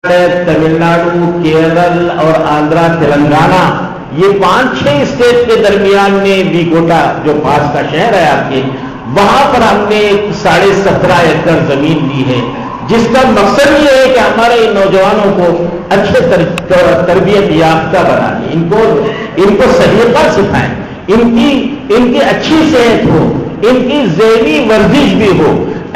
تمل ناڈو، کیرل اور آندھرا تلنگانہ، یہ 5-6 اسٹیٹ کے درمیان میں ویکوٹا جو پاس کا شہر ہے آپ کے، وہاں پر ہم نے 17.5 ایکڑ زمین لی ہے، جس کا مقصد یہ ہے کہ ہمارے نوجوانوں کو اچھے تربیت یافتہ بنائیں، ان کو سلیقہ سکھائیں، ان کی اچھی صحت ہو، ان کی ذہنی ورزش بھی ہو،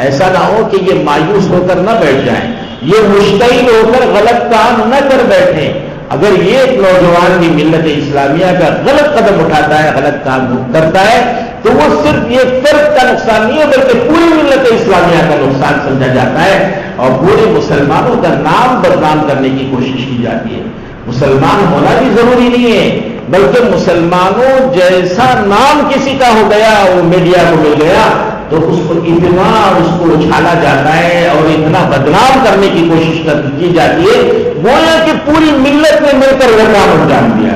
ایسا نہ ہو کہ یہ مایوس ہو کر نہ بیٹھ جائیں، یہ مشتعل ہو کر غلط کام نہ کر بیٹھیں۔ اگر یہ ایک نوجوان بھی ملت اسلامیہ کا غلط قدم اٹھاتا ہے، غلط کام کرتا ہے، تو وہ صرف یہ فرد کا نقصان نہیں ہے بلکہ پوری ملت اسلامیہ کا نقصان سمجھا جاتا ہے، اور پورے مسلمانوں کا نام بدنام کرنے کی کوشش کی جاتی ہے۔ مسلمان ہونا بھی ضروری نہیں ہے، بلکہ مسلمانوں جیسا نام کسی کا ہو گیا، وہ میڈیا کو مل گیا، تو اس کو اتنا اچھالا جاتا ہے اور اتنا بدنام کرنے کی کوشش کی جاتی ہے، گویا کہ پوری ملت نے مل کر وہ کام انجام دیا۔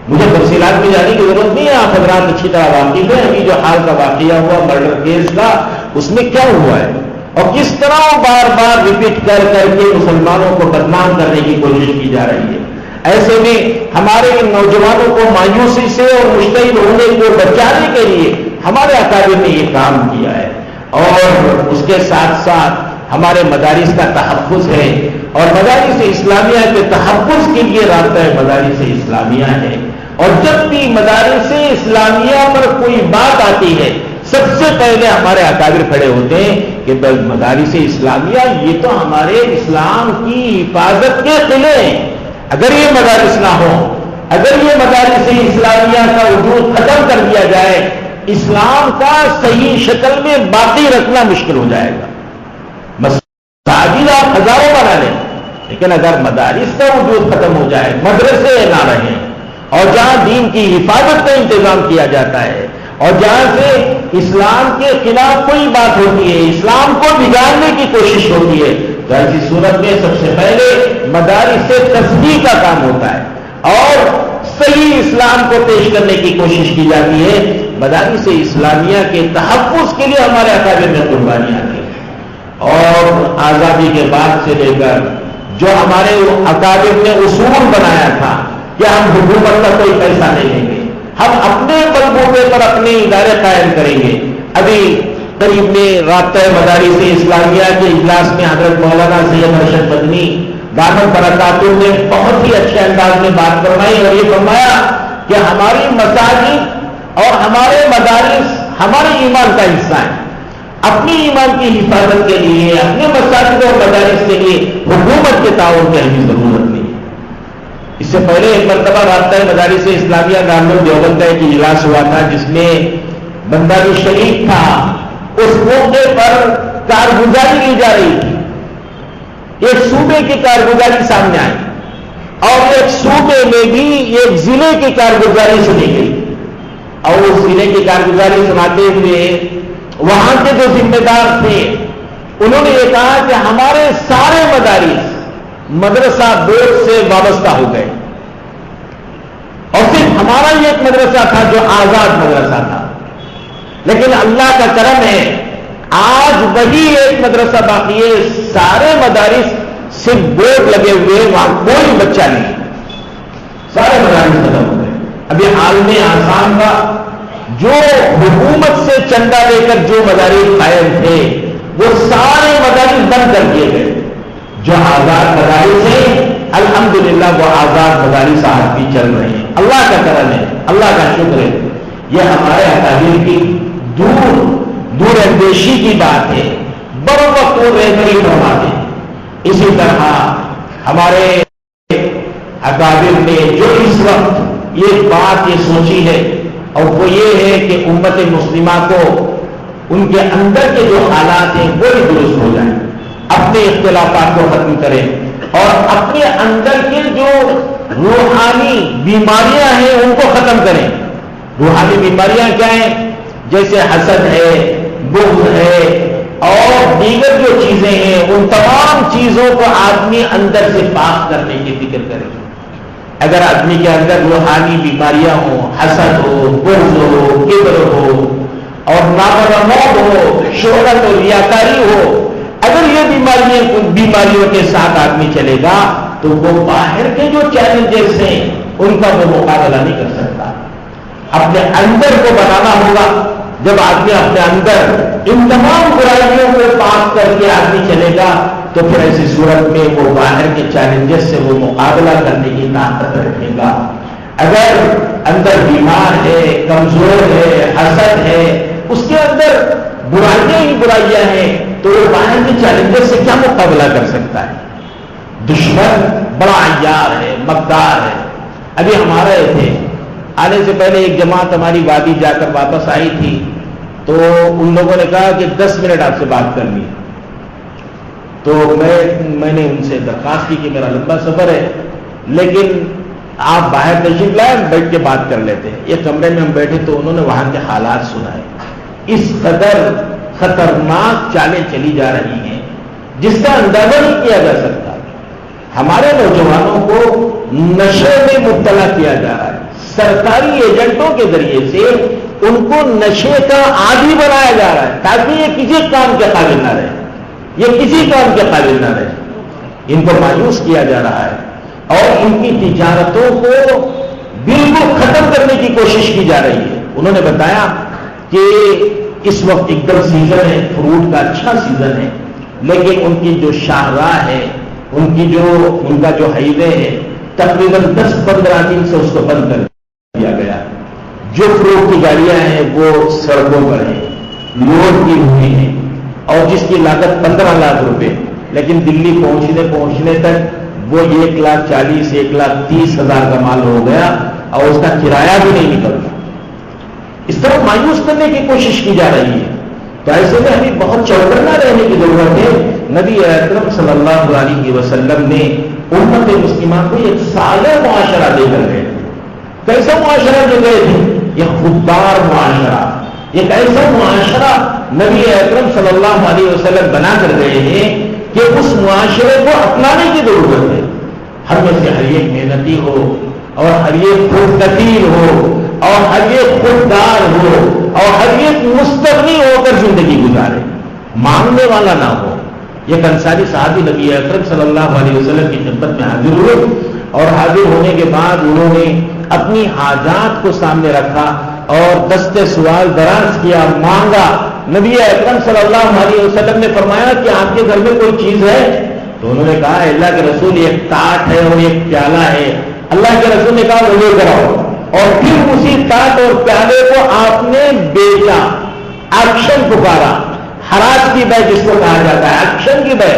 مجھے تفصیلات میں جانے کی ضرورت نہیں ہے، آپ حضرات اچھی طرح واقف ہیں۔ ابھی جو حال کا واقعہ ہوا مرڈر کیس کا، اس میں کیا ہوا ہے اور کس طرح بار بار ریپیٹ کر کے مسلمانوں کو بدنام کرنے کی کوشش کی جا رہی ہے۔ ایسے میں ہمارے نوجوانوں کو مایوسی سے اور مشتعل ہونے کو بچانے کے لیے ہمارے اکابر نے یہ کام کیا ہے، اور اس کے ساتھ ساتھ ہمارے مدارس کا تحفظ ہے، اور مدارس اسلامیہ کے تحفظ کے لیے رابطہ مدارس اسلامیہ ہے۔ اور جب بھی مدارس اسلامیہ پر کوئی بات آتی ہے، سب سے پہلے ہمارے اکابر کھڑے ہوتے ہیں کہ مدارس اسلامیہ یہ تو ہمارے اسلام کی حفاظت کے قلعے ہیں، اگر یہ مدارس نہ ہو، اگر یہ مدارس اسلامیہ کا وجود ختم کر دیا جائے، اسلام کا صحیح شکل میں باقی رکھنا مشکل ہو جائے گا۔ مساجد آپ ہزاروں بنا لیں، لیکن اگر مدارس کا وجود ختم ہو جائے، مدرسے نہ رہیں، اور جہاں دین کی حفاظت کا انتظام کیا جاتا ہے، اور جہاں سے اسلام کے خلاف کوئی بات ہوتی ہے، اسلام کو بگاڑنے کی کوشش ہوتی ہے، تو ایسی صورت میں سب سے پہلے مدارس سے تصحیح کا کام ہوتا ہے اور صحیح اسلام کو پیش کرنے کی کوشش کی جاتی ہے۔ مدارس اسلامیہ کے تحفظ کے لیے ہمارے اکابر میں قربانیاں دی، اور آزادی کے بعد سے لے کر جو ہمارے اکابر نے اصول بنایا تھا کہ ہم حکومت کا کوئی پیسہ نہیں لیں گے، ہم اپنے بلبوتے پر اپنے ادارے قائم کریں گے۔ ابھی قریب میں رابطہ مدارس اسلامیہ کے اجلاس میں حضرت مولانا سید ارشد مدنی دامت برکاتہ نے بہت ہی اچھے انداز میں بات فرمائی، اور یہ فرمایا کہ ہماری مساجد اور ہمارے مدارس ہمارے ایمان کا حصہ ہیں۔ اپنی ایمان کی حفاظت کے لیے، اپنے مساجد اور مدارس کے لیے حکومت کے تعاون کی ہمیں ضرورت نہیں۔ اس سے پہلے ایک مرتبہ رابطہ مدارس اسلامیہ دارالعلوم دیوبند کا ایک اجلاس ہوا تھا، جس میں بندہ بھی شریک تھا۔ اس موقع پر کارگزاری لی جا رہی تھی، ایک صوبے کی کارگزاری سامنے آئی، اور ایک صوبے میں بھی ایک ضلع کی کارگزاری سنی گئی، اور اس ضلع کی کارگزاری سناتے ہوئے وہاں کے جو ذمہ دار تھے انہوں نے یہ کہا کہ ہمارے سارے مدارس مدرسہ بورڈ سے وابستہ ہو گئے، اور صرف ہمارا یہ ایک مدرسہ تھا جو آزاد مدرسہ تھا، لیکن اللہ کا کرم ہے آج وہی ایک مدرسہ باقی ہے، سارے مدارس صرف بورڈ لگے ہوئے، وہاں کوئی بچہ نہیں، سارے مدارس ختم ہو گئے۔ ابھی حال میں آسام کا جو حکومت سے چندہ لے کر جو مدارس قائم تھے، وہ سارے مدارس بند کر دیے گئے۔ جو آزاد مدارس ہیں الحمدللہ وہ آزاد مدارس آج بھی چل رہے ہیں، اللہ کا کرم ہے، اللہ کا شکر ہے۔ یہ ہمارے اکابر کی دور اندیشی کی بات ہے، بر وقت وہ رہبری فرماتے ہیں۔ اسی طرح ہمارے اکابر نے جو اس وقت یہ بات یہ سوچی ہے، اور وہ یہ ہے کہ امت مسلمہ کو ان کے اندر کے جو حالات ہیں وہ بھی درست ہو جائیں، اپنے اختلافات کو ختم کریں، اور اپنے اندر کے جو روحانی بیماریاں ہیں ان کو ختم کریں۔ روحانی بیماریاں کیا ہیں؟ جیسے حسد ہے، بغض ہے، اور دیگر جو چیزیں ہیں، ان تمام چیزوں کو آدمی اندر سے پاک کرنے کی فکر کرے۔ اگر آدمی کے اندر روحانی بیماریاں ہوں، حسد ہو، بغض ہو، کبر ہو، اور نافرمانی ہو، شہرت اور ریاکاری ہو، اگر یہ بیماریوں کے ساتھ آدمی چلے گا تو وہ باہر کے جو چیلنجز ہیں ان کا وہ مقابلہ نہیں کر سکتا. اپنے اندر کو بنانا ہوگا. جب آدمی اپنے اندر ان تمام برائیوں کو پاک کر کے آدمی چلے گا تو پھر ایسی صورت میں وہ باہر کے چیلنجز سے وہ مقابلہ کرنے کی طاقت رکھے گا. اگر اندر بیمار ہے، کمزور ہے، حسد ہے، اس کے اندر برائیاں ہی برائیاں ہیں تو وہ باہر کے چیلنجز سے کیا مقابلہ کر سکتا ہے؟ دشمن بڑا عیار ہے، مکار ہے. ابھی ہمارے تھے آنے سے پہلے ایک جماعت ہماری وادی جا کر واپس آئی تھی تو ان لوگوں نے کہا کہ 10 منٹ آپ سے بات کرنی. تو میں نے ان سے درخواست کی کہ میرا لمبا سفر ہے لیکن آپ باہر تشریف لائیں، بیٹھ کے بات کر لیتے ہیں. یہ کمرے میں ہم بیٹھے تو انہوں نے وہاں کے حالات سنائے. اس قدر خطرناک چالیں چلی جا رہی ہیں جس کا اندازہ نہیں کیا جا سکتا. ہمارے نوجوانوں کو نشے میں مبتلا کیا جا رہا ہے. سرکاری ایجنٹوں کے ذریعے سے ان کو نشے کا عادی بنایا جا رہا ہے تاکہ یہ کسی کام کے قابل نہ رہے. یہ کسی کام کے قابل نہ رہے. ان کو مایوس کیا جا رہا ہے اور ان کی تجارتوں کو بالکل ختم کرنے کی کوشش کی جا رہی ہے. انہوں نے بتایا کہ اس وقت ایک دم سیزن ہے، فروٹ کا اچھا سیزن ہے، لیکن ان کی جو شاہراہ ہے، ان کا جو ہائی وے ہے تقریباً 10-15 دن سے اس کو بند کر دیا گیا. جو فروٹ کی گاڑیاں ہیں وہ سڑکوں پر ہیں، لوڈ کی ہوئی ہیں اور جس کی لاگت 15 لاکھ روپے، لیکن دلی پہنچنے تک وہ 1,40,000 1,30,000 کا مال ہو گیا اور اس کا کرایہ بھی نہیں نکلتا. اس طرح مایوس کرنے کی کوشش کی جا رہی ہے. تو ایسے میں ہمیں بہت چوکنا رہنے کی ضرورت ہے. نبی اکرم صلی اللہ علیہ وسلم نے امت مسلمہ کو ایک صالح معاشرہ دے کر گئے. کیسا معاشرہ دے گئے تھے؟ یہ خوددار معاشرہ. ایک ایسا معاشرہ نبی اکرم صلی اللہ علیہ وسلم بنا کر گئے ہیں کہ اس معاشرے کو اپنانے کی ضرورت ہے. ہم میں سے ہر ایک محنتی ہو اور ہر ایک خود کفیل ہو اور ہر ایک خوددار ہو اور ہر ایک مستغنی ہو کر زندگی گزارے، مانگنے والا نہ ہو. ایک انصاری صحابی نبی اکرم صلی اللہ علیہ وسلم کی خدمت میں حاضر ہوئے اور حاضر ہونے کے بعد انہوں نے اپنی حاجات کو سامنے رکھا اور دستے سوال دراز کیا، مانگا. نبی اکرم صلی اللہ علیہ وسلم نے فرمایا کہ آپ کے گھر میں کوئی چیز ہے؟ تو انہوں نے کہا اللہ کے رسول ایک ٹاٹ ہے اور ایک پیالہ ہے. اللہ کے رسول نے کہا وہ لے کر آؤ. اور پھر اسی ٹاٹ اور پیالے کو آپ نے بیچا، آکشن پکارا، حراج کی بے جس کو کہا جاتا ہے، آکشن کی بے.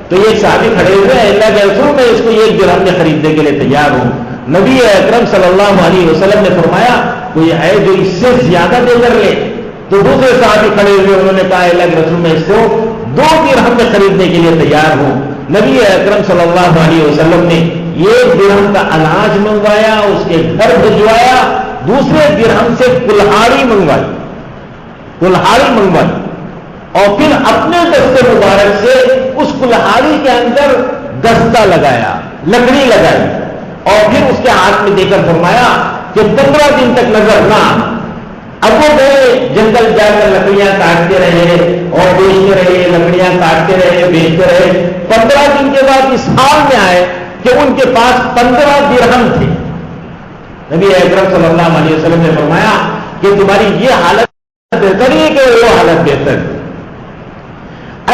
تو یہ صحابی کھڑے ہوئے ہیں، اللہ کے رسول میں اس کو 1 درہم میں خریدنے کے لیے تیار ہوں. نبی اکرم صلی اللہ علیہ وسلم نے فرمایا کوئی ہے جو اس سے زیادہ دے کر لے؟ تو دوسرے صحابی کھڑے ہوئے انہوں نے کہا اللہ کے رسول میں اس کو 2 درہم میں خریدنے کے لیے تیار ہوں. نبی اکرم صلی اللہ علیہ وسلم نے 1 درہم کا اناج منگوایا، اس کے گھر بھجوایا، دوسرے درہم سے کلہاڑی منگوائی اور پھر اپنے دستے مبارک سے اس کلہاڑی کے اندر دستہ لگایا، لکڑی لگائی اور پھر اس کے ہاتھ میں دے کر فرمایا کہ 15 دن تک نظر نہ آنا. اب وہ گئے جنگل جا کر لکڑیاں کاٹتے رہے اور بیچتے رہے، لکڑیاں کاٹتے رہے بیچتے رہے. 15 دن کے بعد اس حال میں آئے کہ ان کے پاس 15 درہم تھے. نبی اکرم صلی اللہ علیہ وسلم نے فرمایا کہ تمہاری یہ حالت بہتر ہے کہ وہ حالت بہتر ہے.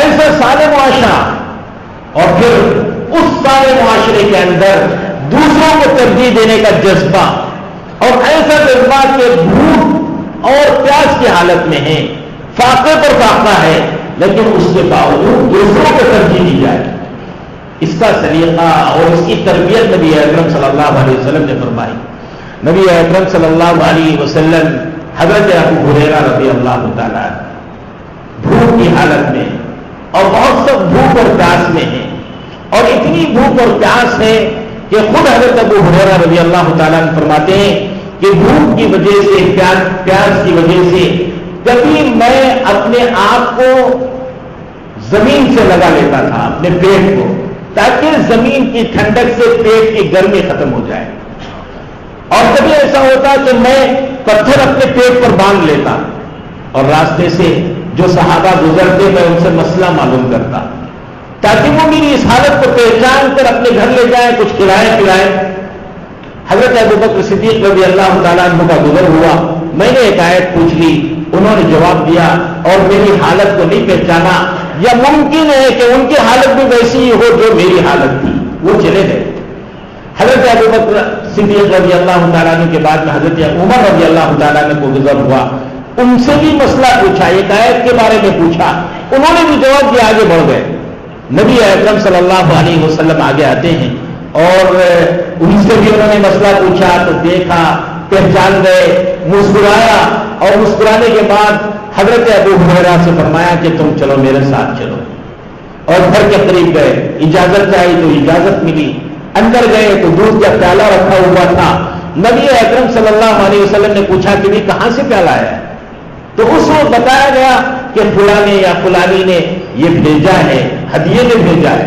ایسا سارے معاشرہ اور پھر اس سارے معاشرے کے اندر دوسروں کو ترجیح دینے کا جذبہ اور ایسا جذبہ کہ بھوک اور پیاس کی حالت میں ہے، فاقے پر فاقہ ہے، لیکن اس کے باوجود دوسروں کو ترجیح دی جائے. اس کا سلیقہ اور اس کی تربیت نبی اکرم صلی اللہ علیہ وسلم نے فرمائی. نبی اکرم صلی اللہ علیہ وسلم حضرت ابو ہریرہ رضی اللہ تعالیٰ بھوک کی حالت میں اور بہت سب بھوک اور پیاس میں ہیں اور اتنی بھوک اور پیاس ہے کہ خود حضرت ابو ہریرہ رضی اللہ تعالیٰ فرماتے ہیں کہ بھوک کی وجہ سے، پیاس کی وجہ سے کبھی میں اپنے آپ کو زمین سے لگا لیتا تھا، اپنے پیٹ کو، تاکہ زمین کی ٹھنڈک سے پیٹ کی گرمی ختم ہو جائے. اور کبھی ایسا ہوتا کہ میں پتھر اپنے پیٹ پر باندھ لیتا اور راستے سے جو صحابہ گزرتے میں ان سے مسئلہ معلوم کرتا. تاکہ وہ میری اس حالت کو پہچان کر اپنے گھر لے جائیں، کچھ کھلائیں پلائیں۔ حضرت ابوبکر صدیق رضی اللہ تعالیٰ عنہ کا گزر ہوا، میں نے ایک آیت پوچھ لی، انہوں نے جواب دیا اور میری حالت کو نہیں پہچانا، یا ممکن ہے کہ ان کی حالت بھی ویسی ہی ہو جو میری حالت تھی، وہ چلے گئے۔ حضرت ابوبکر صدیق رضی اللہ تعالیٰ عنہ کے بعد میں حضرت عمر رضی اللہ تعالیٰ عنہ کو گزر ہوا، ان سے بھی مسئلہ پوچھا، ایک آیت کے بارے میں پوچھا، انہوں نے بھی جواب دیا، آگے بڑھ گئے۔ نبی اکرم صلی اللہ علیہ وسلم آگے آتے ہیں اور ان سے بھی انہوں نے مسئلہ پوچھا تو دیکھا، پہچان گئے، مسکرایا، اور مسکرانے کے بعد حضرت ابو ہریرہ سے فرمایا کہ تم چلو میرے ساتھ چلو، اور گھر کے قریب گئے، اجازت چاہی تو اجازت ملی، اندر گئے تو دودھ کا پیالہ رکھا ہوا تھا۔ نبی اکرم صلی اللہ علیہ وسلم نے پوچھا کہ بھی کہاں سے پیالہ ہے؟ تو اس وقت بتایا گیا کہ فلانے یا فلانی نے یہ بھیجا ہے، ہدیے میں بھیجا ہے۔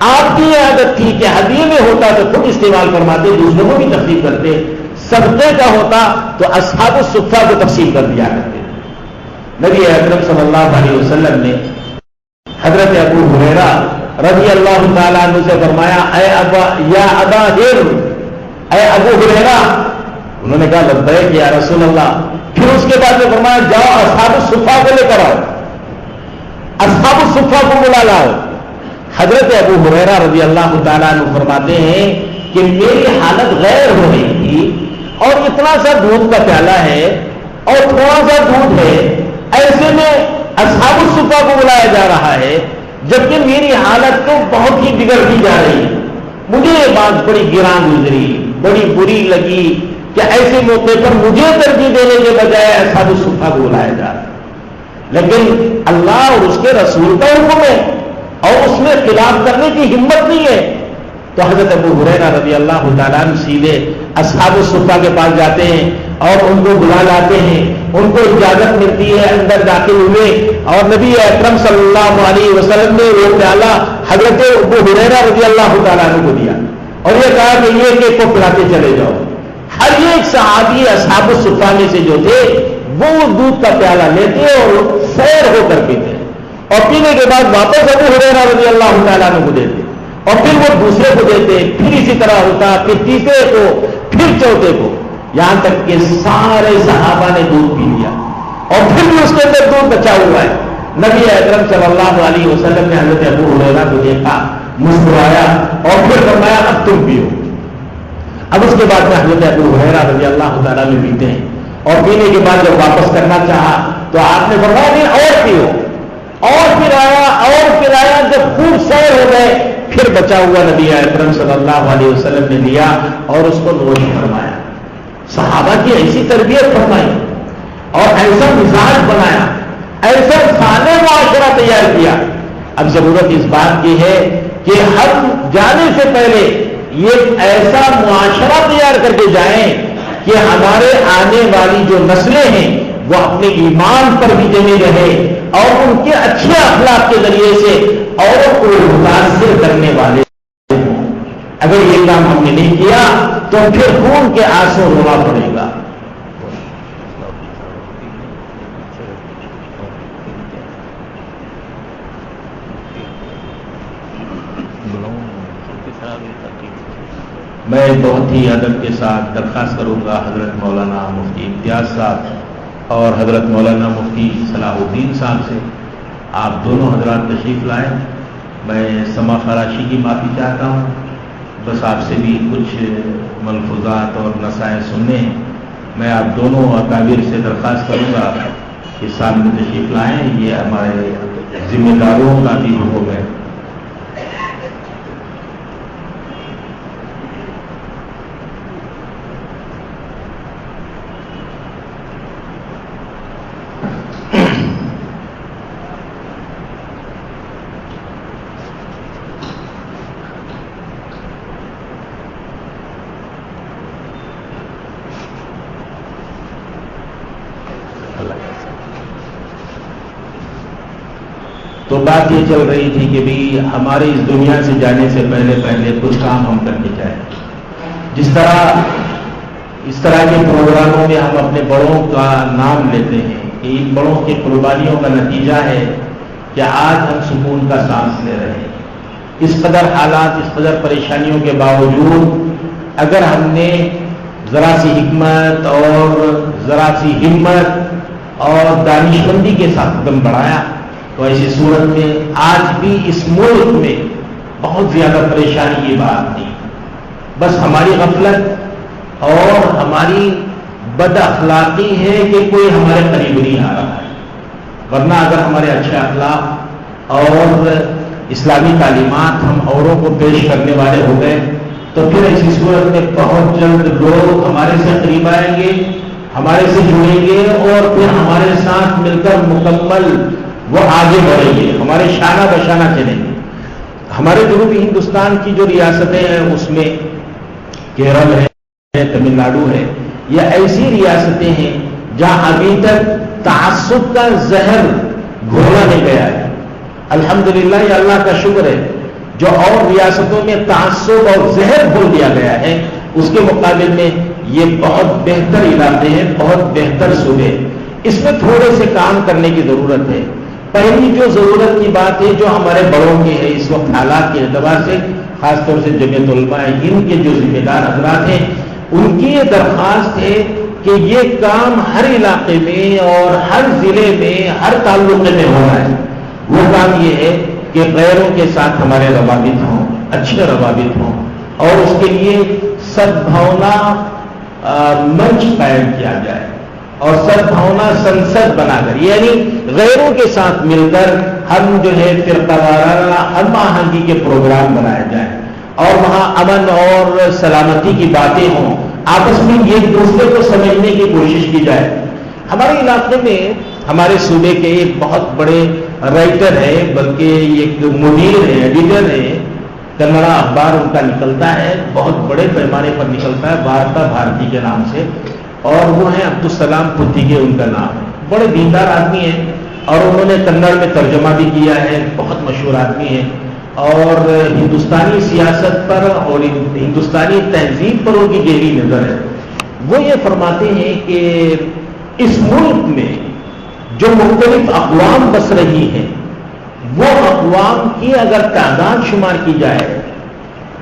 آپ کی یہ عادت تھی کہ ہدیے میں ہوتا تو خود استعمال فرماتے، دوسروں کو بھی تقسیم کرتے، صدقے کا ہوتا تو اصحاب الصفہ کو تقسیم کر دیا کرتے۔ نبی اکرم صلی اللہ علیہ وسلم نے حضرت ابو ہریرہ رضی اللہ تعالیٰ عنہ سے فرمایا، اے ابا یا ابا ہر، اے ابو ہریرہ، انہوں نے کہا لبیک یا رسول اللہ۔ پھر اس کے بعد میں فرمایا جاؤ اصحاب الصفہ کو لے کر آؤ، اصحاب الصفہ کو بلا لاؤ۔ حضرت ابو ہریرہ رضی اللہ تعالیٰ عنہ فرماتے ہیں کہ میری حالت غیر ہو رہی تھی اور اتنا سا دودھ کا پیالہ ہے اور تھوڑا سا دودھ ہے، ایسے میں اصحاب الصفہ کو بلایا جا رہا ہے، جبکہ میری حالت تو بہت ہی بگڑتی جا رہی ہے۔ مجھے یہ بات بڑی گران گزری، بڑی بری لگی کہ ایسے موقع پر مجھے ترجیح دینے کے بجائے اصحاب الصفہ کو بلایا جا رہا ہے، لیکن اللہ اور اس کے رسول کا حکم ہے اور اس میں خلاف کرنے کی ہمت نہیں ہے۔ تو حضرت ابو ہریرہ رضی اللہ تعالیٰ عنہ سیدھے اصحاب الصفہ کے پاس جاتے ہیں اور ان کو بلا لاتے ہیں، ان کو اجازت ملتی ہے، اندر داخل ہوئے اور نبی اکرم صلی اللہ علیہ وسلم نے وہ پیالہ حضرت ابو ہریرہ رضی اللہ تعالیٰ عنہ کو دیا اور یہ کہا کہ یہ ایک کو پلاتے چلے جاؤ۔ ہر ایک صحابی اصحاب الصفہ میں سے جو تھے وہ دودھ کا پیالہ لیتے اور سیر ہو کر پیتے اور پینے کے بعد واپس ابو ہریرہ رضی اللہ تعالیٰ عنہ کو دیتے اور پھر وہ دوسرے کو دیتے، پھر اسی طرح ہوتا، پھر تیسرے کو، پھر چوتھے کو، یہاں تک کہ سارے صحابہ نے دودھ پی لیا اور پھر بھی اس کے اندر دودھ بچا ہوا ہے۔ نبی اکرم صلی اللہ علیہ وسلم نے حضرت ابو ہریرہ کو دیکھا، مسکرایا اور پھر فرمایا اب تم پیو۔ اب اس کے بعد میں حضرت ابو ہریرہ رضی اللہ تعالیٰ نے پیتے ہیں اور پینے کے بعد جب واپس کرنا چاہا تو آپ نے فرمایا نہیں اور پیو، اور پھر آیا، جب خوب سیر ہو گئے پھر بچا ہوا نبی اکرم صلی اللہ علیہ وسلم نے لیا اور اس کو نوش فرمایا۔ صحابہ کی ایسی تربیت فرمائی اور ایسا مزاج بنایا، ایسا صالح معاشرہ تیار کیا۔ اب ضرورت اس بات کی ہے کہ ہم جانے سے پہلے یہ ایسا معاشرہ تیار کر کے جائیں کہ ہمارے آنے والی جو نسلیں ہیں وہ اپنے ایمان پر بھی جمی رہے اور ان کے اچھے اخلاق کے ذریعے سے اوروں کو متاثر کرنے والے ہوں۔ اگر یہ کام ہم نے نہیں کیا تو پھر خون کے آنسو رونا پڑے گا۔ میں بہت ہی ادب کے ساتھ درخواست کروں گا حضرت مولانا مفتی امتیاز صاحب اور حضرت مولانا مفتی صلاح الدین صاحب سے آپ دونوں حضرات تشریف لائیں۔ میں سما فراشی کی معافی چاہتا ہوں، بس آپ سے بھی کچھ ملفوظات اور نصائح سننے ہیں۔ میں آپ دونوں اکابر سے درخواست کروں گا کہ سامنے تشریف لائیں، یہ ہمارے ذمہ داروں کا بھی حکم ہے۔ تو بات یہ چل رہی تھی کہ بھی ہمارے اس دنیا سے جانے سے پہلے کچھ کام ہم کر کے جائیں۔ اس طرح کے پروگراموں میں ہم اپنے بڑوں کا نام لیتے ہیں کہ ان بڑوں کی قربانیوں کا نتیجہ ہے کہ آج ہم سکون کا سانس لے رہے ہیں۔ اس قدر حالات، اس قدر پریشانیوں کے باوجود اگر ہم نے ذرا سی حکمت اور ذرا سی ہمت اور دانشمندی کے ساتھ قدم بڑھایا تو ایسی صورت میں آج بھی اس ملک میں بہت زیادہ پریشانی کی بات نہیں، بس ہماری غفلت اور ہماری بد اخلاقی ہے کہ کوئی ہمارے قریب نہیں آ رہا ہے، ورنہ اگر ہمارے اچھے اخلاق اور اسلامی تعلیمات ہم اوروں کو پیش کرنے والے ہو گئے تو پھر ایسی صورت میں بہت جلد لوگ ہمارے سے قریب آئیں گے، ہمارے سے جڑیں گے اور پھر ہمارے ساتھ مل کر مکمل وہ آگے بڑھیں گے، ہمارے شانہ بشانہ چلیں گے۔ ہمارے جنوبی ہندوستان کی جو ریاستیں ہیں اس میں کیرل ہے، تمل ناڈو ہے، یہ ایسی ریاستیں ہیں جہاں ابھی تک تعصب کا زہر گھولا نہیں گیا ہے۔ الحمدللہ یہ اللہ کا شکر ہے، جو اور ریاستوں میں تعصب اور زہر گھول دیا گیا ہے اس کے مقابل میں یہ بہت بہتر علاقے ہیں، بہت بہتر صوبے۔ اس میں تھوڑے سے کام کرنے کی ضرورت ہے۔ پہلی جو ضرورت کی بات ہے جو ہمارے بڑوں کی ہے اس وقت حالات کے اعتبار سے، خاص طور سے جمعیت علماء ہند کے جو ذمہ دار حضرات ہیں ان کی یہ درخواست ہے کہ یہ کام ہر علاقے میں اور ہر ضلع میں ہر تعلقے میں ہونا ہے۔ وہ کام یہ ہے کہ غیروں کے ساتھ ہمارے روابط ہوں، اچھے روابط ہوں، اور اس کے لیے سدبھاونا منچ قائم کیا جائے اور سدبھاونا سنسد بنا کر، یعنی غیروں کے ساتھ مل کر ہم جو ہے فرقہ وارانہ ہم آہنگی کے پروگرام بنائے جائیں اور وہاں امن اور سلامتی کی باتیں ہوں، آپس میں ایک دوسرے کو سمجھنے کی کوشش کی جائے۔ ہمارے علاقے میں ہمارے صوبے کے ایک بہت بڑے رائٹر ہے، بلکہ ایک مدیر ہے، ایڈیٹر ہے، کنڑا اخبار ان کا نکلتا ہے، بہت بڑے پیمانے پر نکلتا ہے، وارتا بھارتی کے نام سے، اور وہ ہیں عبدالسلام پتھیگے ان کا نام ہے۔ بڑے دیندار آدمی ہیں اور انہوں نے کنڑ میں ترجمہ بھی کیا ہے، بہت مشہور آدمی ہیں، اور ہندوستانی سیاست پر اور ہندوستانی تہذیب پر ان کی گہری نظر ہے۔ وہ یہ فرماتے ہیں کہ اس ملک میں جو مختلف اقوام بس رہی ہیں وہ اقوام کی اگر تعداد شمار کی جائے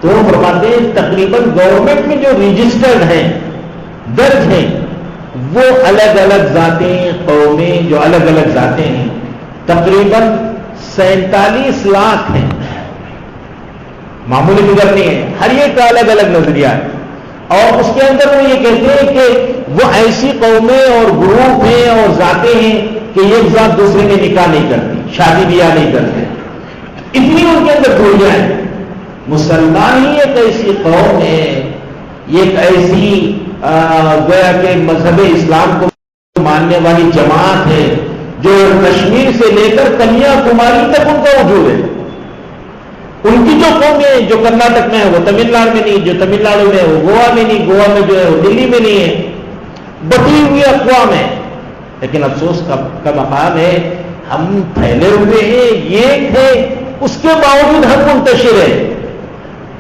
تو فرماتے ہیں تقریباً گورنمنٹ میں جو رجسٹرڈ ہیں، درج ہیں، وہ الگ الگ ذاتیں، قومیں جو الگ الگ ذاتیں ہیں تقریباً 47 لاکھ ہیں۔ معمولی فگر نہیں ہے، ہر ایک کا الگ الگ نظریہ ہے، اور اس کے اندر وہ یہ کہتے ہیں کہ وہ ایسی قومیں اور گروپ ہیں اور ذاتیں ہیں کہ ایک ذات دوسرے میں نکاح نہیں کرتی، شادی بیاہ نہیں کرتے، اتنی ان کے اندر دوریاں ہیں۔ مسلمان ہی ایک ایسی قوم ہے، ایک ایسی گویا کہ مذہب اسلام کو ماننے والی جماعت ہے جو کشمیر سے لے کر کنیا کماری تک ان کا وجود ہے۔ ان کی جو قومیں جو کرناٹک میں ہے وہ تمل ناڈو میں نہیں، جو تمل ناڈو میں ہے وہ گوا میں نہیں، گوا میں جو ہے وہ دلی میں نہیں ہے، بٹی ہوئی اقوام ہے۔ لیکن افسوس کا مقام ہے ہم پھیلے ہوئے ہیں، ایک ہے، اس کے باوجود ہم منتشر ہیں،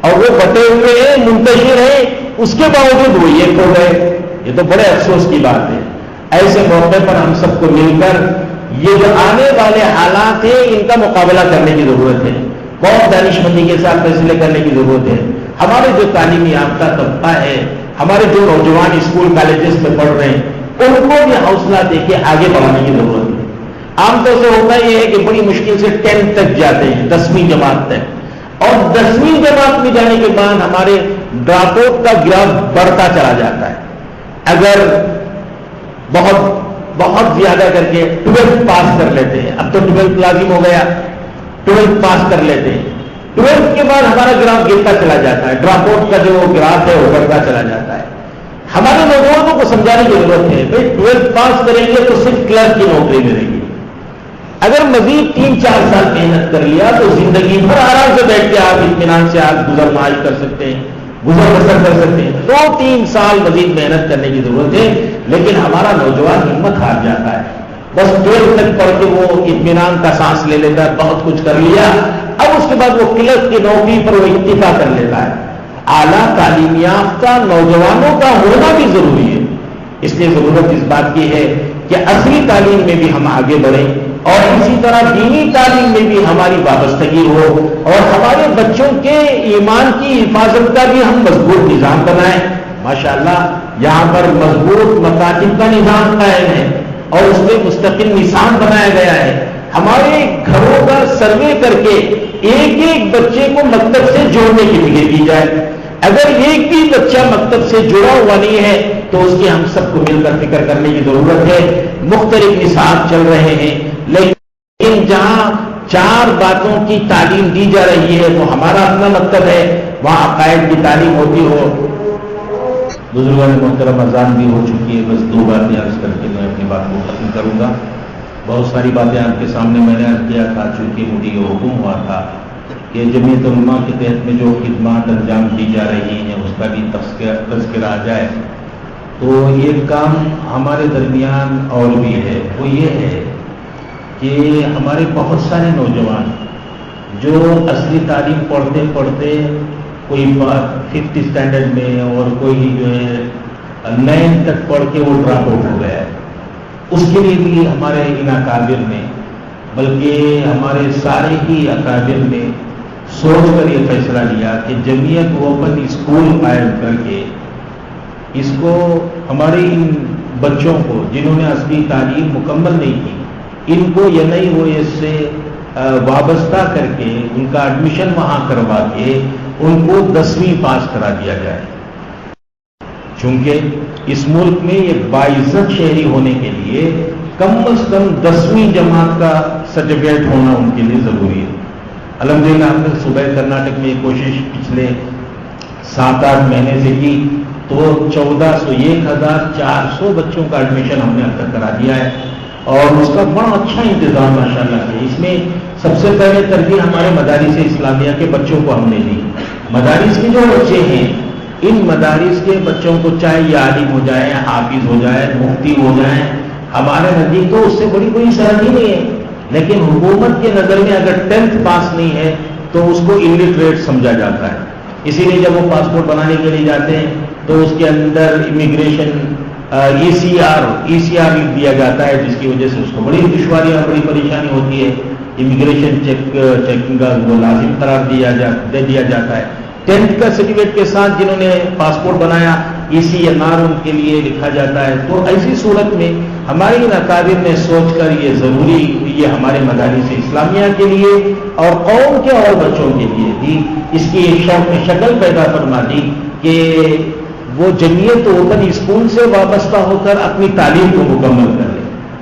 اور وہ بٹے ہوئے ہیں، منتشر ہیں، اس کے باوجود وہ ایک ہو گئے۔ یہ تو بڑے افسوس کی بات ہے۔ ایسے موقع پر ہم سب کو مل کر یہ جو آنے والے حالات ہیں ان کا مقابلہ کرنے کی ضرورت ہے، بہت دانشمندی کے ساتھ فیصلے کرنے کی ضرورت ہے۔ ہمارے جو تعلیمی یافتہ طبقہ ہے، ہمارے جو نوجوان اسکول کالجز میں پڑھ رہے ہیں، ان کو بھی حوصلہ دے کے آگے بڑھانے کی ضرورت ہے۔ عام طور سے ہوتا یہ ہے کہ بڑی مشکل سے 10 تک جاتے ہیں، 10ویں جماعت تک، اور 10ویں جماعت میں جانے کے بعد ہمارے ڈراپ آؤٹ کا گراف بڑھتا چلا جاتا ہے۔ اگر بہت زیادہ کر کے 12 پاس کر لیتے ہیں، اب تو 12 لازم ہو گیا، 12 پاس کر لیتے ہیں، 12 کے بعد ہمارا گراف گرتا چلا جاتا ہے، ڈراپ آؤٹ کا جو گراف ہے وہ بڑھتا چلا جاتا ہے۔ ہمارے نوجوانوں کو سمجھانے کی ضرورت ہے، بھائی 12 پاس کریں گے تو صرف کلرک کی نوکری ملے گی، اگر مزید 3-4 سال محنت کر لیا تو زندگی بھر آرام سے بیٹھ کے آپ اطمینان سے آپ گزر معاش کر سکتے ہیں، گزر بسر کر سکتے ہیں۔ 2-3 سال مزید محنت کرنے کی ضرورت ہے، لیکن ہمارا نوجوان ہمت ہار جاتا ہے، بس 12 تک پڑھ کے وہ اطمینان کا سانس لے لیتا ہے، بہت کچھ کر لیا، اب اس کے بعد وہ کلرک کی نوکری پر وہ اکتفا کر لیتا ہے۔ اعلیٰ تعلیم یافتہ نوجوانوں کا ہونا بھی ضروری ہے، اس لیے ضرورت اس بات کی ہے کہ اصلی تعلیم میں بھی ہم آگے بڑھیں، اور اسی طرح دینی تعلیم میں بھی ہماری وابستگی ہو اور ہمارے بچوں کے ایمان کی حفاظت کا بھی ہم مضبوط نظام بنائیں. ماشاءاللہ یہاں پر مضبوط مکاتب کا نظام قائم ہے اور اس میں مستقل نظام بنایا گیا ہے. ہمارے گھروں کا سروے کر کے ایک ایک بچے کو مکتب سے جوڑنے کی فکر کی جائے. اگر ایک بھی بچہ مکتب سے جڑا ہوا نہیں ہے تو اس کی ہم سب کو مل کر فکر کرنے کی ضرورت ہے. مختلف نصاب چل رہے ہیں لیکن جہاں 4 باتوں کی تعلیم دی جا رہی ہے وہ ہمارا اپنا مکتب ہے، وہاں عقائد کی تعلیم ہوتی ہو. بزرگان محترم اذان بھی ہو چکی ہے، بس 2 باتیں عرض کر کے میں اپنی بات کو ختم کروں گا. بہت ساری باتیں آپ کے سامنے میں نے عرض کیا تھا، چونکہ مجھے یہ حکم ہوا تھا کہ جمعیت علماء کے تحت میں جو خدمات انجام دی جا رہی ہیں اس کا بھی تذکرہ آ جائے. تو یہ کام ہمارے درمیان اور بھی ہے، وہ یہ ہے کہ ہمارے بہت سارے نوجوان جو اصلی تعلیم پڑھتے پڑھتے کوئی 5th اسٹینڈرڈ میں اور کوئی جو ہے 9 تک پڑھ کے وہ ڈراپ آؤٹ ہو گیا ہے، اس کے لیے بھی ہمارے ان اکابر نے بلکہ ہمارے سارے ہی اکابر نے سوچ کر یہ فیصلہ لیا کہ جمعیت اوپن اسکول قائم کر کے اس کو ہمارے ان بچوں کو جنہوں نے اصلی تعلیم مکمل نہیں کی، ان کو یہ نہیں وہ اس سے وابستہ کر کے ان کا ایڈمیشن وہاں کروا کے ان کو 10ویں پاس کرا دیا جائے. چونکہ اس ملک میں یہ باعزت شہری ہونے کے لیے کم از کم 10ویں جماعت کا سرٹیفکیٹ ہونا ان کے لیے ضروری ہے. الحمدللہ ہم نے صوبہ کرناٹک میں یہ کوشش پچھلے 7-8 مہینے سے کی تو 1400 بچوں کا ایڈمیشن ہم نے اب تک کرا دیا ہے اور اس کا بڑا اچھا انتظام ماشاءاللہ ہے. اس میں سب سے پہلے ترجیح ہمارے مدارس اسلامیہ کے بچوں کو ہم نے دی. مدارس کے جو بچے ہیں ان مدارس کے بچوں کو چاہے یہ عالم ہو جائے، حافظ ہو جائے، مفتی ہو جائے، ہمارے نزدیک تو اس سے بڑی کوئی سرحد ہی نہیں ہے. لیکن حکومت کے نظر میں اگر 10th پاس نہیں ہے تو اس کو الٹریٹ سمجھا جاتا ہے. اسی لیے جب وہ پاسپورٹ بنانے کے لیے جاتے ہیں تو اس کے اندر امیگریشن ECR دیا جاتا ہے، جس کی وجہ سے اس کو بڑی دشواریاں بڑی پریشانی ہوتی ہے. امیگریشن چیکنگ کا وہ لازم قرار دے دیا جاتا ہے. 10th کا سرٹیفکیٹ کے ساتھ جنہوں نے پاسپورٹ بنایا ECNR ان کے لیے لکھا جاتا ہے. تو ایسی صورت میں ہمارے ان اکابر نے سوچ کر یہ ضروری یہ ہمارے مدارس اسلامیہ کے لیے اور قوم کے اور بچوں کے لیے بھی اس کی ایک شکل پیدا فرما دی کہ وہ جمعیت اوپن اسکول سے وابستہ ہو کر اپنی تعلیم کو مکمل کر لے.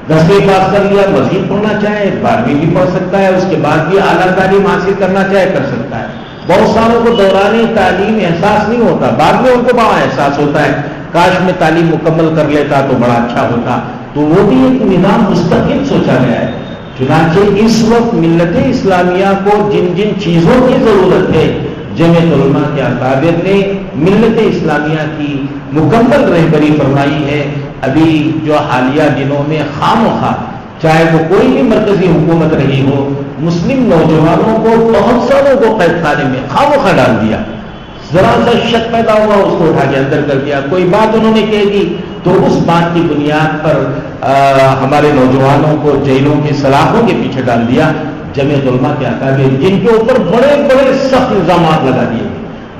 10ویں پاس کر لیا، مزید پڑھنا چاہے 12ویں بھی پڑھ سکتا ہے، اس کے بعد بھی اعلیٰ تعلیم حاصل کرنا چاہے کر سکتا ہے. بہت ساروں کو دوران تعلیم احساس نہیں ہوتا، بعد میں ان کو بڑا احساس ہوتا ہے کاش میں تعلیم مکمل کر لیتا تو بڑا اچھا ہوتا. تو وہ بھی ایک نظام مستقل سوچا گیا ہے. چنانچہ اس وقت ملت اسلامیہ کو جن جن چیزوں کی ضرورت ہے جمعیت علماء کے اکابر نے ملت اسلامیہ کی مکمل رہبری فرمائی ہے. ابھی جو حالیہ دنوں میں خواہ چاہے وہ کوئی بھی مرکزی حکومت رہی ہو، مسلم نوجوانوں کو بہت ساروں کو قید خانے میں خواہ ڈال دیا. ذرا سا شک پیدا ہوا اس کو اٹھا کے اندر کر دیا. کوئی بات انہوں نے کہہ دی تو اس بات کی بنیاد پر ہمارے نوجوانوں کو جیلوں کی سلاخوں کے پیچھے ڈال دیا. جمعیت علماء کے اکابر جن کے اوپر بڑے بڑے سخت الزامات لگا دیے،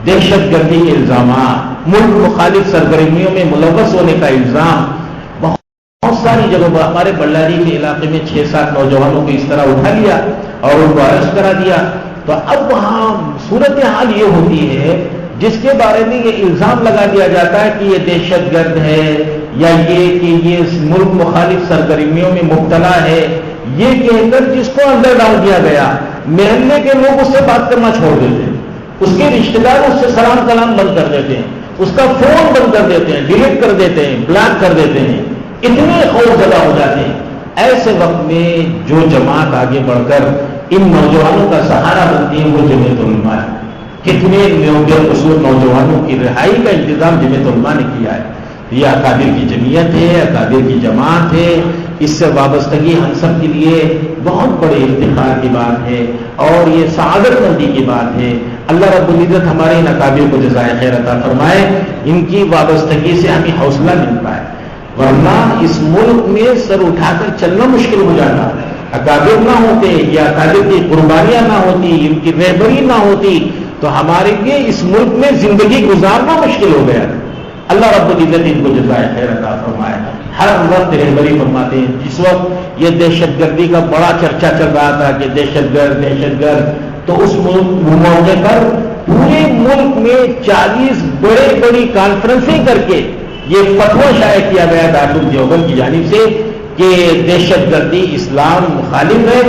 دہشت گردی کے الزامات، ملک مخالف سرگرمیوں میں ملوث ہونے کا الزام، بہت ساری جگہوں پر ہمارے بಳ್ಳاری کے علاقے میں 6-7 نوجوانوں کو اس طرح اٹھا لیا اور ان کو اریسٹ کرا دیا. تو اب وہاں صورتحال یہ ہوتی ہے جس کے بارے میں یہ الزام لگا دیا جاتا ہے کہ یہ دہشت گرد ہے یا یہ کہ یہ ملک مخالف سرگرمیوں میں مبتلا ہے، یہ کہہ کر جس کو اندر ڈال دیا گیا محلے کے لوگ اس سے بات کرنا چھوڑ دیتے ہیں، اس کے رشتہ دار اس سے سلام کلام بند کر دیتے ہیں، اس کا فون بند کر دیتے ہیں، ڈیلیٹ کر دیتے ہیں، بلاک کر دیتے ہیں، اتنے خوف زدہ ہو جاتے ہیں. ایسے وقت میں جو جماعت آگے بڑھ کر ان نوجوانوں کا سہارا بنتی ہے وہ جمعیت علماء ہے. کتنے بے قصور نوجوانوں کی رہائی کا انتظام جمعیت علماء نے کیا ہے. یہ اکابر کی جمعیت ہے، اکابر کی جماعت ہے. اس سے وابستگی ہم سب کے لیے بہت بڑے افتخار کی بات ہے اور یہ سعادت مندی کی بات ہے. اللہ رب العزت ہمارے ان اکابر کو جزائے خیر عطا فرمائے. ان کی وابستگی سے ہمیں حوصلہ ملتا ہے، ورنہ اس ملک میں سر اٹھا کر چلنا مشکل ہو جاتا ہے. اکابر نہ ہوتے یا اکابر کی قربانیاں نہ ہوتی، ان کی رہبری نہ ہوتی تو ہمارے لیے اس ملک میں زندگی گزارنا مشکل ہو گیا۔ اللہ رب العزت ان کو جزائے خیر عطا فرمائے۔ ہر وقت رہبری فرماتے ہیں۔ جس وقت یہ دہشت گردی کا بڑا چرچا چل رہا تھا کہ دہشت گرد، تو اس موقع پر پورے ملک میں 40 بڑی کانفرنسیں کر کے یہ فتویٰ شائع کیا گیا دارالعلوم دیوبند کی جانب سے کہ دہشت گردی اسلام مخالف ہے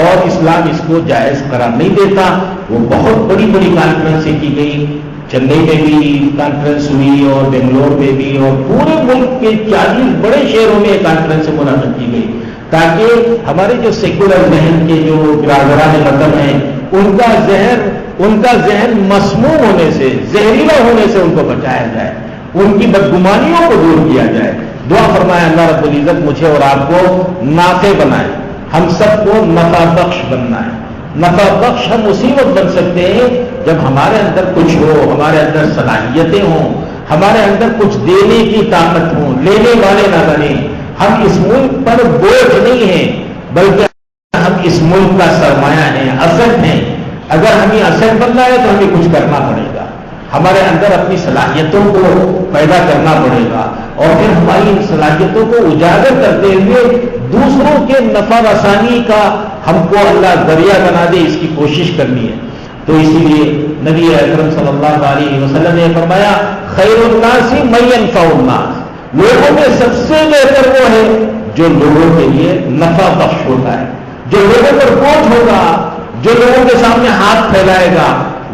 اور اسلام اس کو جائز قرار نہیں دیتا۔ وہ بہت بڑی کانفرنسیں کی گئی، چنئی میں بھی کانفرنس ہوئی اور بنگلور میں بھی، اور پورے ملک کے 40 بڑے شہروں میں کانفرنس منعقد کی گئی تاکہ ہمارے جو سیکولر ذہن کے جو برادران وطن ہیں ان کا ذہن مسموم ہونے سے، زہریلا ہونے سے ان کو بچایا جائے، ان کی بدگمانیوں کو دور کیا جائے۔ دعا فرمائے اللہ رب العزت مجھے اور آپ کو نافع بنائے، ہم سب کو نفع بخش بننا ہے۔ نفع بخش ہم اسی وقت بن سکتے ہیں جب ہمارے اندر کچھ ہو، ہمارے اندر صلاحیتیں ہوں، ہمارے اندر کچھ دینے کی طاقت ہو، لینے والے نہ بنیں۔ ہم اس ملک پر بوجھ نہیں ہیں بلکہ ہم اس ملک کا سرمایہ ہیں، اسد ہیں۔ اگر ہمیں اسد بننا ہے تو ہمیں کچھ کرنا پڑے گا، ہمارے اندر اپنی صلاحیتوں کو پیدا کرنا پڑے گا، اور پھر ہماری ان صلاحیتوں کو اجاگر کرتے ہوئے دوسروں کے نفع رسانی کا ہم کو اللہ ذریعہ بنا دے، اس کی کوشش کرنی ہے۔ تو اسی لیے نبی اکرم صلی اللہ علیہ وسلم نے فرمایا خیر الناس من ينفع الناس، لوگوں میں سب سے بہتر وہ ہے جو لوگوں کے لیے نفع بخش ہوتا ہے، جو لوگوں پر بوجھ ہوگا، جو لوگوں کے سامنے ہاتھ پھیلائے گا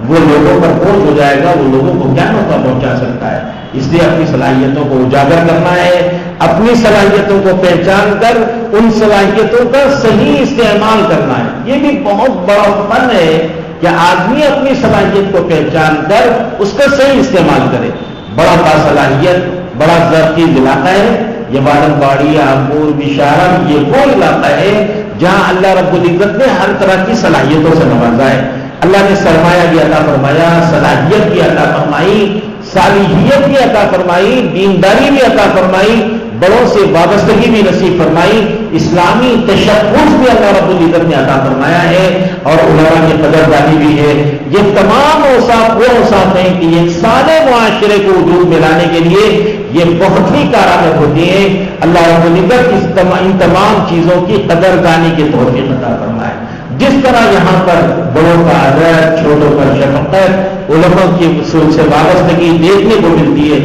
وہ لوگوں پر بوجھ ہو جائے گا، وہ لوگوں کو کیا نفع پہنچا سکتا ہے۔ اس لیے اپنی صلاحیتوں کو اجاگر کرنا ہے، اپنی صلاحیتوں کو پہچان کر ان صلاحیتوں کا صحیح استعمال کرنا ہے۔ یہ بھی بہت بڑا فن ہے کہ آدمی اپنی صلاحیت کو پہچان کر اس کا صحیح استعمال کرے۔ بڑا باصلاحیت، بڑا زرخیز علاقہ ہے یہ وادن باڑی، آمور، بشارم، یہ وہ علاقہ ہے جہاں اللہ رب العزت نے ہر طرح کی صلاحیتوں سے نوازا ہے۔ اللہ نے سرمایہ بھی عطا فرمایا، صلاحیت بھی عطا فرمائی، صالحیت بھی عطا فرمائی، دینداری بھی عطا فرمائی، بڑوں سے وابستگی بھی نصیب فرمائی، اسلامی تشخص بھی اللہ رب العزت نے عطا فرمایا ہے، اور علماء کی قدردانی بھی ہے۔ یہ تمام اوصاف وہ اوصاف ہیں کہ یہ سارے معاشرے کو وجود میں لانے کے لیے یہ بہت ہی کارآمد ہوتی ہیں۔ اللہ رب العزت ان تمام چیزوں کی قدردانی کے توفیق عطا فرمائے۔ جس طرح یہاں پر بڑوں کا ادب، چھوٹوں پر شفقت، علماء کی اصول سے وابستگی دیکھنے کو ملتی ہے،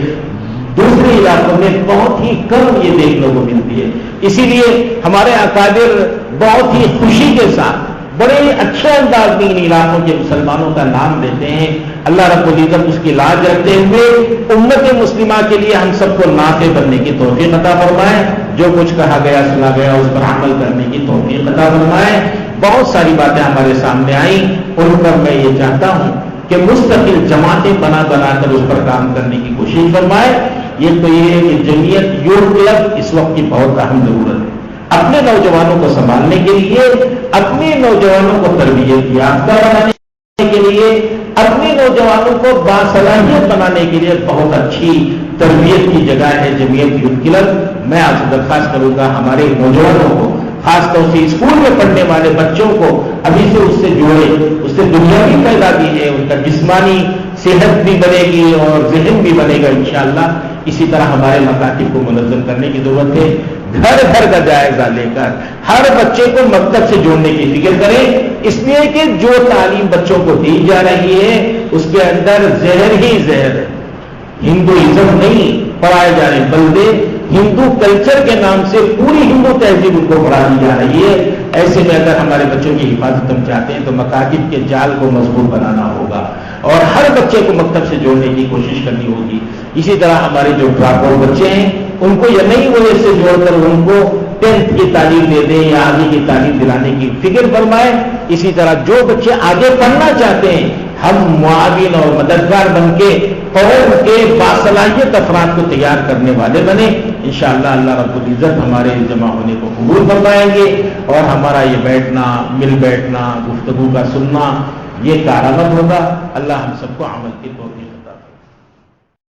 دوسرے علاقوں میں بہت ہی کم یہ دیکھنے کو ملتی ہے۔ اسی لیے ہمارے اکابر بہت ہی خوشی کے ساتھ بڑے اچھے انداز میں ان علاقوں کے مسلمانوں کا نام لیتے ہیں۔ اللہ رب العزت اس کی لاج رکھتے ہوئے امت مسلمہ کے لیے ہم سب کو نافع بننے کی توفیق عطا فرمائے، جو کچھ کہا گیا سنا گیا اس پر عمل کرنے کی توفیق عطا فرمائے۔ بہت ساری باتیں ہمارے سامنے آئیں، ان پر میں یہ چاہتا ہوں کہ مستقل جماعتیں بنا کر اس پر کام کرنے کی کوشش فرمائے۔ یہ تو یہ ہے کہ جمعیت یوتھ کلب اس وقت کی بہت اہم ضرورت ہے، اپنے نوجوانوں کو سنبھالنے کے لیے، اپنے نوجوانوں کو تربیت یافتہ بنانے کے لیے، اپنے نوجوانوں کو باصلاحیت بنانے کے لیے بہت اچھی تربیت کی جگہ ہے جمعیت یوتھ کلب۔ میں آپ سے درخواست کروں گا ہمارے نوجوانوں کو، خاص طور سے اسکول میں پڑھنے والے بچوں کو ابھی سے اس سے جوڑے، اس سے دنیاوی فائدہ بھی ہے، ان کا جسمانی صحت بھی بنے گی اور ذہن بھی بنے گا انشاءاللہ۔ اسی طرح ہمارے مکاتب کو منظم کرنے کی ضرورت ہے، گھر گھر کا جائزہ لے کر ہر بچے کو مکتب سے جوڑنے کی فکر کریں، اس لیے کہ جو تعلیم بچوں کو دی جا رہی ہے اس کے اندر زہر ہی زہر ہے۔ ہندوازم نہیں پڑھائے جا رہے بلکہ ہندو کلچر کے نام سے پوری ہندو تہذیب ان کو پڑھا دی جا رہی ہے۔ ایسے میں اگر ہمارے بچوں کی حفاظت ہم چاہتے ہیں تو مکاتب کے جال کو مضبوط بنانا ہوگا اور ہر بچے کو مکتب سے جوڑنے کی کوشش کرنی ہوگی۔ اسی طرح ہمارے جو ڈراپ آؤٹ بچے ہیں ان کو یہ نئی وجہ سے جوڑ کر ان کو 10th کی تعلیم دے دیں یا آگے کی تعلیم دلانے کی فکر فرمائیں۔ اسی طرح جو بچے آگے پڑھنا چاہتے ہیں ہم معاون اور مددگار بن کے قوم کے باصلاحیت افراد کو تیار کرنے والے بنے۔ انشاءاللہ اللہ رب العزت ہمارے جمع ہونے کو قبول فرمائیں گے اور ہمارا یہ بیٹھنا، مل بیٹھنا، گفتگو کا سننا یہ کارآمد ہوگا۔ اللہ ہم سب کو عمل کی توفیق